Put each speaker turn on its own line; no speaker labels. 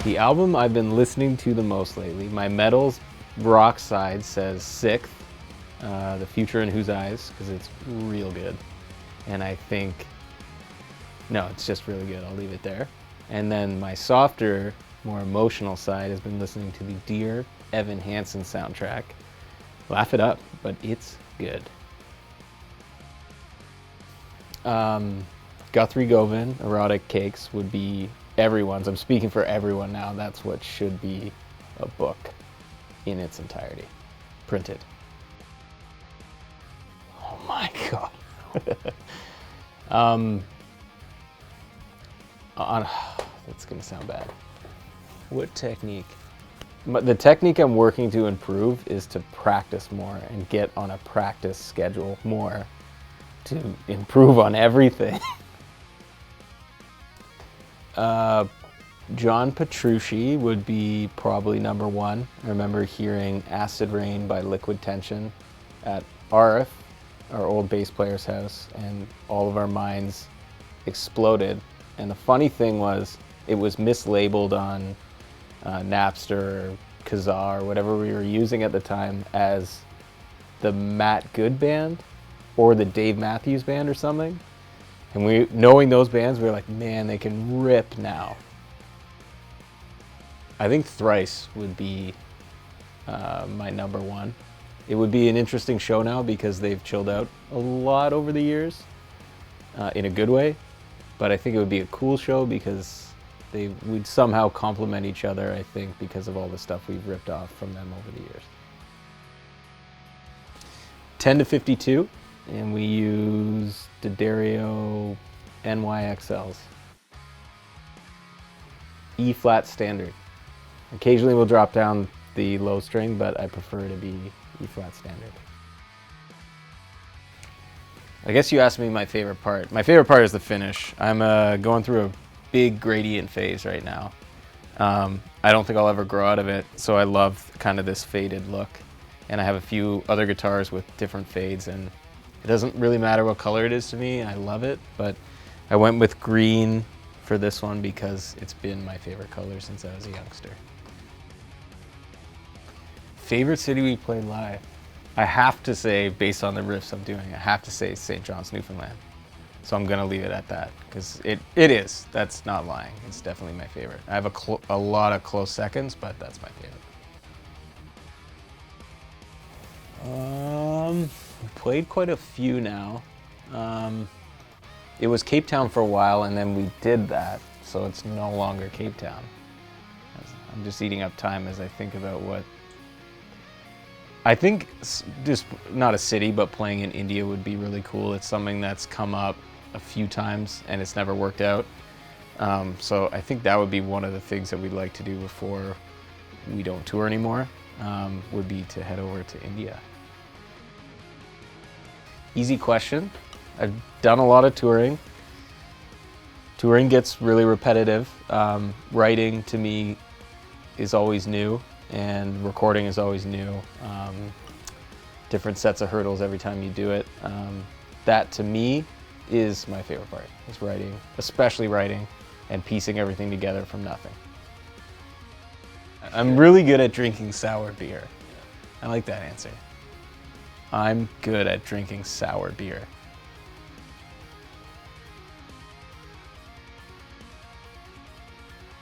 The album I've been listening to the most lately, my metal's rock side says Sixth, The Future in Whose Eyes, because it's real good. And I think, no, it's just really good. I'll leave it there. And then my softer, more emotional side has been listening to the Dear Evan Hansen soundtrack. Laugh it up, but it's good. Guthrie Govan, Erotic Cakes would be everyone's. I'm speaking for everyone now. That's what should be a book in its entirety, printed. Oh my God. That's gonna sound bad. What technique? The technique I'm working to improve is to practice more and get on a practice schedule more to improve on everything. John Petrucci would be probably number one. I remember hearing Acid Rain by Liquid Tension at our old bass player's house, and all of our minds exploded. And the funny thing was, it was mislabeled on Napster or Kazaa or whatever we were using at the time as the Matt Good Band or the Dave Matthews Band or something. And knowing those bands, we were like, man, they can rip now. I think Thrice would be my number one. It would be an interesting show now because they've chilled out a lot over the years, in a good way. But I think it would be a cool show because we'd somehow complement each other, I think, because of all the stuff we've ripped off from them over the years. 10 to 52, and we use D'Addario NYXLs. E flat standard. Occasionally we'll drop down the low string, but I prefer to be E flat standard. I guess you asked me my favorite part. My favorite part is the finish. I'm going through a big gradient phase right now. I don't think I'll ever grow out of it, so I love kind of this faded look. And I have a few other guitars with different fades, and it doesn't really matter what color it is to me. I love it, but I went with green for this one because it's been my favorite color since I was a youngster. Favorite city we played live? I have to say, based on the riffs I'm doing, I have to say St. John's, Newfoundland. So I'm gonna leave it at that, because it is. That's not lying. It's definitely my favorite. I have a lot of close seconds, but that's my favorite. We played quite a few now. It was Cape Town for a while, and then we did that, so it's no longer Cape Town. I'm just eating up time as I think about what... I think just not a city, but playing in India would be really cool. It's something that's come up a few times and it's never worked out. So I think that would be one of the things that we'd like to do before we don't tour anymore, would be to head over to India. Easy question. I've done a lot of touring. Touring gets really repetitive. Writing to me is always new, and recording is always new. Different sets of hurdles every time you do it. That to me is my favorite part, is writing, especially writing and piecing everything together from nothing. I'm really good at drinking sour beer. I like that answer. I'm good at drinking sour beer.